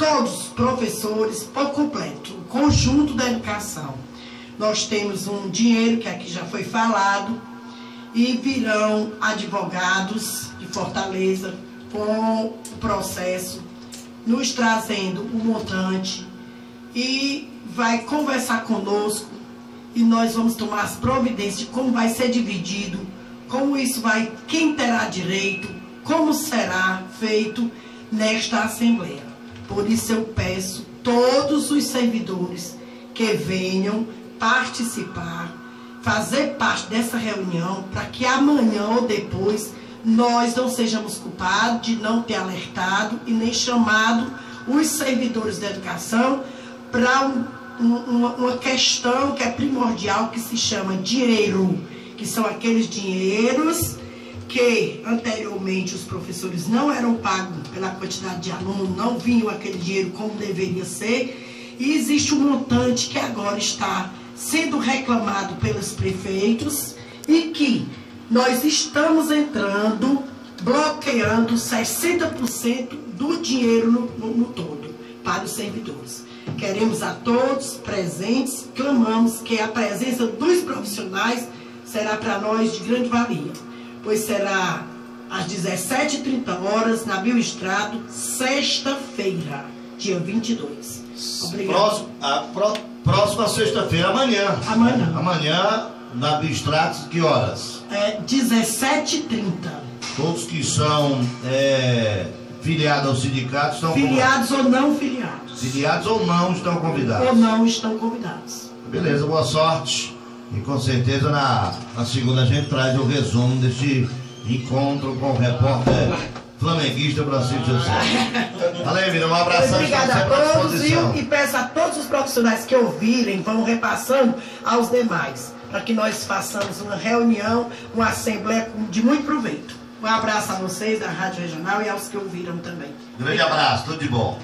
todos os professores por completo, o conjunto da educação. Nós temos um dinheiro que aqui já foi falado e virão advogados de Fortaleza com o processo, nos trazendo o montante e vai conversar conosco e nós vamos tomar as providências de como vai ser dividido, como isso vai, quem terá direito, como será feito nesta Assembleia. Por isso eu peço todos os servidores que venham participar, fazer parte dessa reunião, para que amanhã ou depois nós não sejamos culpados de não ter alertado e nem chamado os servidores da educação para uma questão que é primordial, que se chama dinheiro, que são aqueles dinheiros que anteriormente os professores não eram pagos pela quantidade de alunos, não vinham aquele dinheiro como deveria ser, e existe um montante que agora está sendo reclamado pelos prefeitos e que nós estamos entrando, bloqueando 60% do dinheiro no todo para os servidores. Queremos a todos presentes, clamamos que a presença dos profissionais será para nós de grande valia, pois será às 17h30 na Bioestrado, sexta-feira, dia 22. Obrigado. Próxima sexta-feira, amanhã. Amanhã, na Bioestrado, que horas? 17h30. Todos que são filiados ao sindicato estão filiados ou não filiados. Filiados ou não estão convidados. Ou não estão convidados. Beleza, boa sorte. E com certeza na segunda a gente traz o resumo deste encontro com o repórter flamenguista Brasil José. Valeu, Mira, um abraço. Obrigada a todos e peço a todos os profissionais que ouvirem, vão repassando aos demais, para que nós façamos uma reunião, uma assembleia de muito proveito. Um abraço a vocês da Rádio Regional e aos que ouviram também. Grande abraço, tudo de bom.